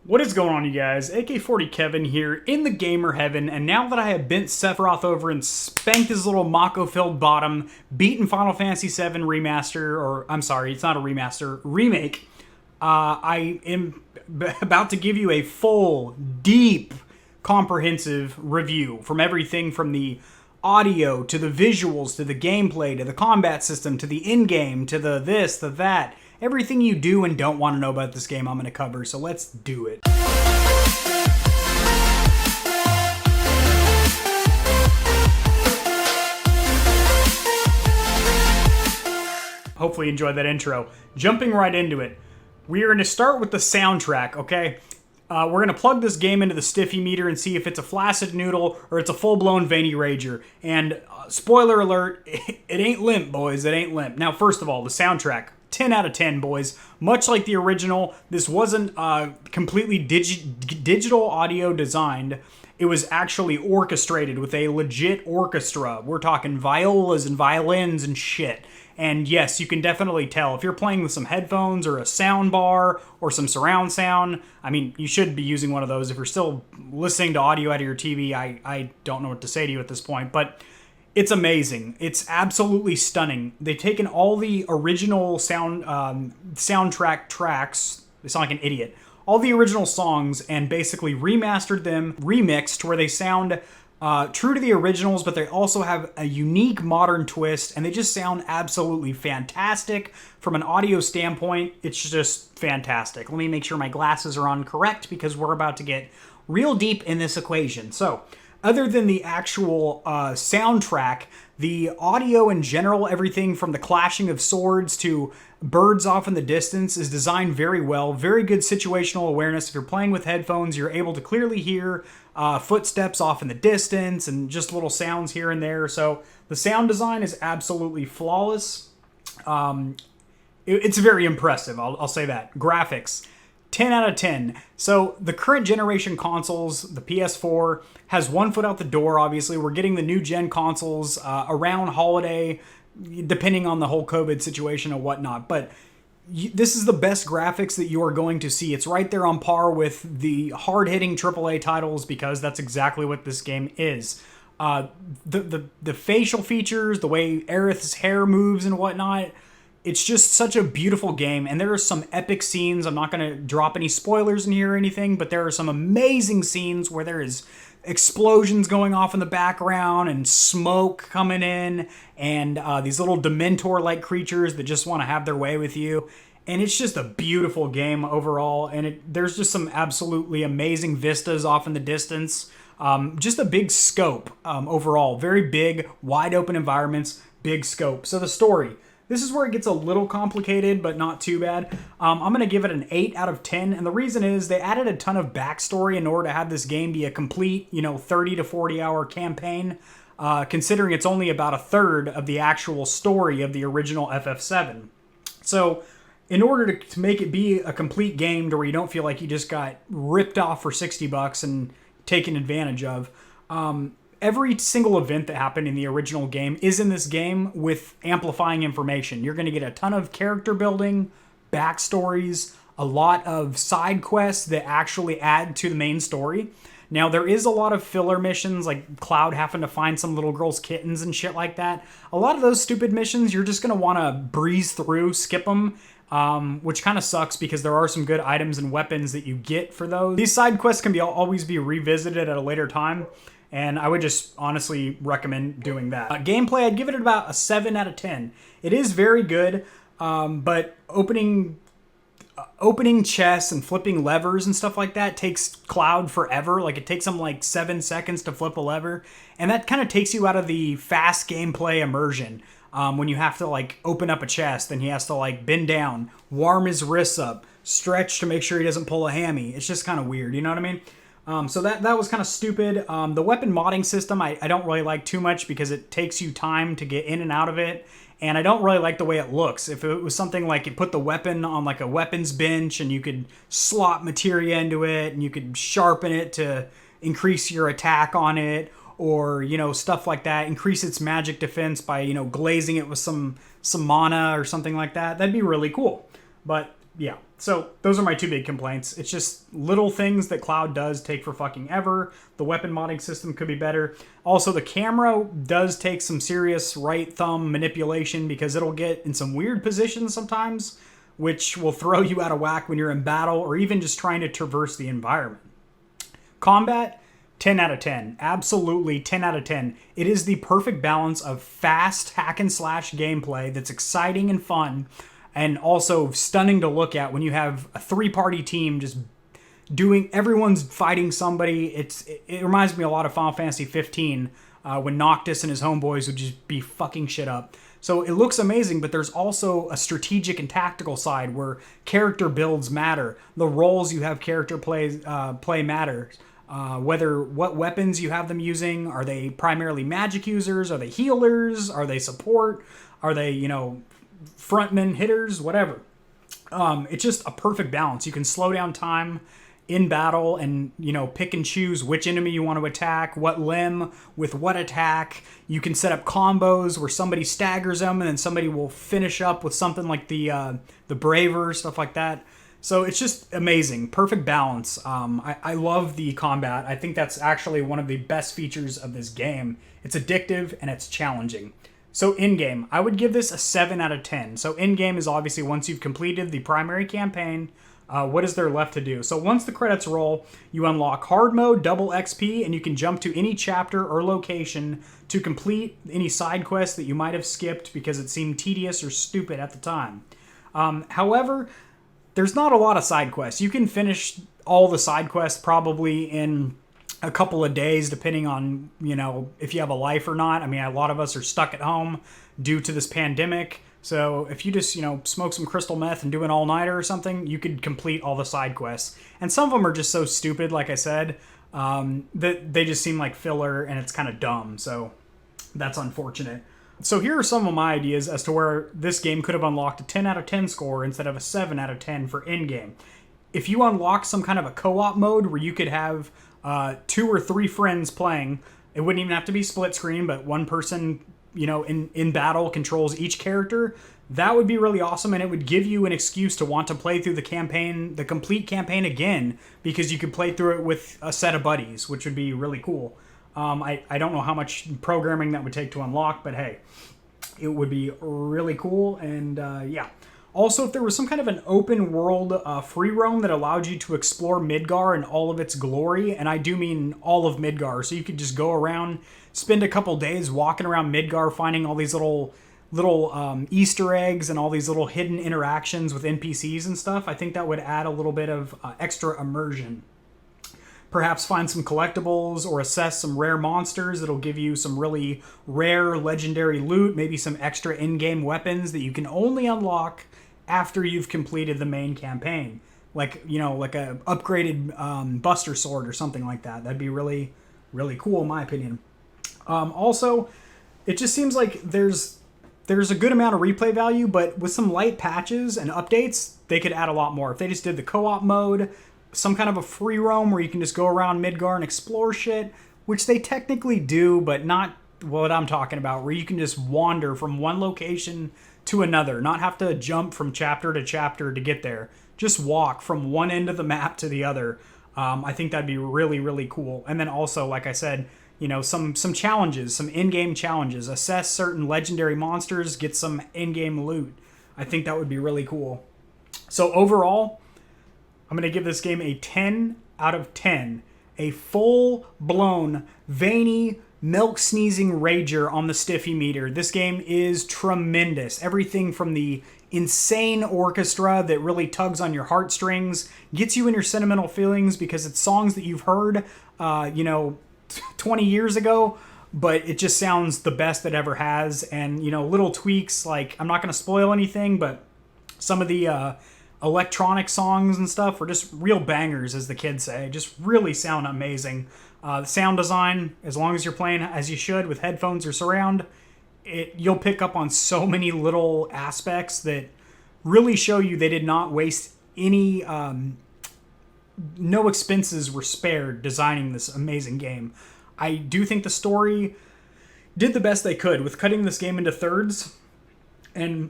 What is going on, you guys? AK-40 Kevin here in the gamer heaven, and now that I have bent Sephiroth over and spanked his little Mako-filled bottom, beaten Final Fantasy VII Remaster, or I'm sorry, it's not a remaster, Remake, I am about to give you a full, deep, comprehensive review from everything from the audio to the visuals to the gameplay to the combat system to the in-game to the this, the that. Everything you do and don't want to know about this game I'm going to cover, so let's do it. Hopefully you enjoyed that intro. Jumping right into it, we are going to start with the soundtrack, okay? We're going to plug this game into the Stiffy meter and see if it's a flaccid noodle or it's a full-blown veiny rager. And spoiler alert, it ain't limp, boys, it ain't limp. Now, first of all, the soundtrack. 10 out of 10, boys. Much like the original, this wasn't completely digital audio designed. It was actually orchestrated with a legit orchestra. We're talking violas and violins and shit. And yes, you can definitely tell if you're playing with some headphones or a sound bar or some surround sound. I mean, you should be using one of those. If you're still listening to audio out of your TV, I don't know what to say to you at this point, but it's amazing. It's absolutely stunning. They've taken all the original soundtrack tracks. They sound like an idiot. All the original songs and basically remastered them, remixed where they sound true to the originals, but they also have a unique modern twist, and they just sound absolutely fantastic. From an audio standpoint, it's just fantastic. Let me make sure my glasses are on correct because we're about to get real deep in this equation. So, other than the actual soundtrack, the audio in general, everything from the clashing of swords to birds off in the distance is designed very well. Very good situational awareness. If you're playing with headphones, you're able to clearly hear footsteps off in the distance and just little sounds here and there. So the sound design is absolutely flawless. It's very impressive, I'll say that. Graphics. 10 out of 10. So the current generation consoles, the PS4, has one foot out the door, obviously. We're getting the new gen consoles around holiday, depending on the whole COVID situation and whatnot. But this is the best graphics that you are going to see. It's right there on par with the hard-hitting AAA titles because that's exactly what this game is. The facial features, the way Aerith's hair moves and whatnot, it's just such a beautiful game, and there are some epic scenes. I'm not going to drop any spoilers in here or anything, but there are some amazing scenes where there is explosions going off in the background and smoke coming in and these little Dementor-like creatures that just want to have their way with you. And it's just a beautiful game overall, and there's just some absolutely amazing vistas off in the distance. Just a big scope overall. Very big, wide open environments, big scope. So the story. This is where it gets a little complicated, but not too bad. I'm going to give it an 8 out of 10, and the reason is they added a ton of backstory in order to have this game be a complete, 30 to 40 hour campaign, considering it's only about a third of the actual story of the original FF7. So, in order to make it be a complete game to where you don't feel like you just got ripped off for $60 and taken advantage of, every single event that happened in the original game is in this game with amplifying information. You're going to get a ton of character building, backstories, a lot of side quests that actually add to the main story. Now, there is a lot of filler missions, like Cloud having to find some little girl's kittens and shit like that. A lot of those stupid missions, you're just going to want to breeze through, skip them, which kind of sucks because there are some good items and weapons that you get for those. These side quests can always be revisited at a later time, and I would just honestly recommend doing that. Gameplay, I'd give it about a 7 out of 10. It is very good, but opening chests and flipping levers and stuff like that takes Cloud forever. Like, it takes him like 7 seconds to flip a lever, and that kind of takes you out of the fast gameplay immersion. When you have to like open up a chest, then he has to like bend down, warm his wrists up, stretch to make sure he doesn't pull a hammy. It's just kind of weird, you know what I mean? So that was kind of stupid. The weapon modding system I don't really like too much because it takes you time to get in and out of it. And I don't really like the way it looks. If it was something like you put the weapon on like a weapons bench and you could slot materia into it and you could sharpen it to increase your attack on it, or, stuff like that, increase its magic defense by, glazing it with some mana or something like that, that'd be really cool. But yeah, So those are my two big complaints. It's just little things that Cloud does take for fucking ever. The weapon modding system could be better. Also, the camera does take some serious right thumb manipulation because it'll get in some weird positions sometimes, which will throw you out of whack when you're in battle or even just trying to traverse the environment. Combat, 10 out of 10. Absolutely 10 out of 10. It is the perfect balance of fast hack and slash gameplay that's exciting and fun, and also stunning to look at when you have a three-party team just doing, everyone's fighting somebody. It reminds me a lot of Final Fantasy 15 when Noctis and his homeboys would just be fucking shit up. So it looks amazing, but there's also a strategic and tactical side where character builds matter. The roles you have character play matters. Whether what weapons you have them using. Are they primarily magic users? Are they healers? Are they support? Are they, frontmen, hitters, whatever. It's just a perfect balance. You can slow down time in battle and, pick and choose which enemy you want to attack, what limb with what attack. You can set up combos where somebody staggers them and then somebody will finish up with something like the Braver, stuff like that. So it's just amazing. Perfect balance. I love the combat. I think that's actually one of the best features of this game. It's addictive and it's challenging. So in-game, I would give this a 7 out of 10. So in-game is obviously once you've completed the primary campaign, what is there left to do? So once the credits roll, you unlock hard mode, double XP, and you can jump to any chapter or location to complete any side quests that you might have skipped because it seemed tedious or stupid at the time. However, there's not a lot of side quests. You can finish all the side quests probably in a couple of days, depending on, if you have a life or not. I mean, a lot of us are stuck at home due to this pandemic. So if you just, smoke some crystal meth and do an all-nighter or something, you could complete all the side quests. And some of them are just so stupid, like I said, that they just seem like filler and it's kind of dumb. So that's unfortunate. So here are some of my ideas as to where this game could have unlocked a 10 out of 10 score instead of a 7 out of 10 for in-game. If you unlock some kind of a co-op mode where you could have 2 or 3 friends playing, it wouldn't even have to be split screen, but one person, in battle controls each character, that would be really awesome, and it would give you an excuse to want to play through the campaign, the complete campaign again, because you could play through it with a set of buddies, which would be really cool. I don't know how much programming that would take to unlock, but hey, it would be really cool. And yeah. Also, if there was some kind of an open world free roam that allowed you to explore Midgar in all of its glory, and I do mean all of Midgar, so you could just go around, spend a couple days walking around Midgar, finding all these little Easter eggs and all these little hidden interactions with NPCs and stuff, I think that would add a little bit of extra immersion. Perhaps find some collectibles or assess some rare monsters that'll give you some really rare legendary loot, maybe some extra in-game weapons that you can only unlock after you've completed the main campaign. Like a upgraded Buster Sword or something like that. That'd be really, really cool in my opinion. Also, it just seems like there's a good amount of replay value, but with some light patches and updates, they could add a lot more. If they just did the co-op mode, some kind of a free roam where you can just go around Midgar and explore shit, which they technically do, but not what I'm talking about, where you can just wander from one location to another, not have to jump from chapter to chapter to get there. Just walk from one end of the map to the other. I think that'd be really, really cool. And then also, like I said, some challenges, some in-game challenges. Assess certain legendary monsters, get some in-game loot. I think that would be really cool. So overall, I'm going to give this game a 10 out of 10. A full-blown, veiny, milk-sneezing rager on the Stiffy meter. This game is tremendous. Everything from the insane orchestra that really tugs on your heartstrings, gets you in your sentimental feelings because it's songs that you've heard, 20 years ago, but it just sounds the best it ever has. And, little tweaks, like, I'm not going to spoil anything, but some of the electronic songs and stuff are just real bangers, as the kids say. Just really sound amazing. The sound design, as long as you're playing as you should with headphones or surround, you'll pick up on so many little aspects that really show you they did not waste any, no expenses were spared designing this amazing game. I do think the story did the best they could with cutting this game into thirds and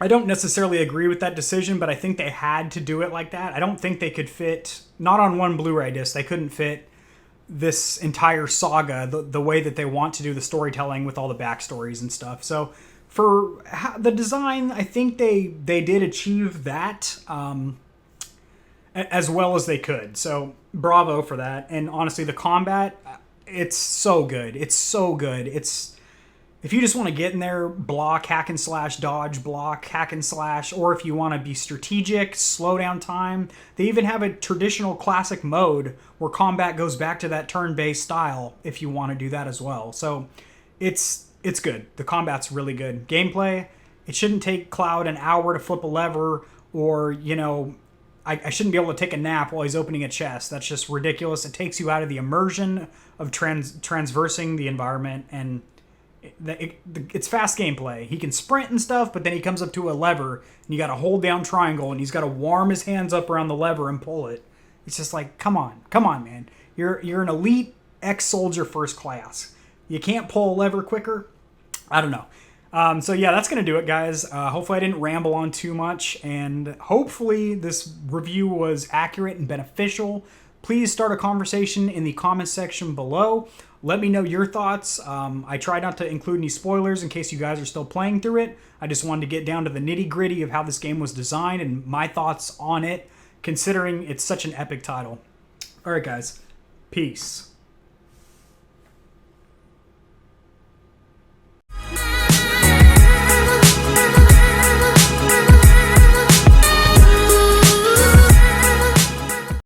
I don't necessarily agree with that decision, but I think they had to do it like that. I don't think they could fit, not on one Blu-ray disc, they couldn't fit this entire saga the way that they want to do the storytelling with all the backstories and stuff. So for the design, I think they did achieve that as well as they could. So bravo for that. And honestly, the combat, it's so good. It's so good. It's, if you just want to get in there, block, hack and slash, dodge, block, hack and slash, or if you want to be strategic, slow down time, they even have a traditional classic mode where combat goes back to that turn-based style if you want to do that as well. So it's good. The combat's really good. Gameplay, it shouldn't take Cloud an hour to flip a lever, or, you know, I shouldn't be able to take a nap while he's opening a chest. That's just ridiculous. It takes you out of the immersion of transversing the environment, and it's fast gameplay. He can sprint and stuff, but then he comes up to a lever, and you got to hold down triangle, and he's got to warm his hands up around the lever and pull it. It's just like, come on, man. You're an elite ex-soldier first class. You can't pull a lever quicker? I don't know. So yeah, that's going to do it, guys. Hopefully I didn't ramble on too much, and hopefully this review was accurate and beneficial. Please start a conversation in the comment section below. Let me know your thoughts. I tried not to include any spoilers in case you guys are still playing through it. I just wanted to get down to the nitty-gritty of how this game was designed and my thoughts on it, considering it's such an epic title. All right, guys. Peace.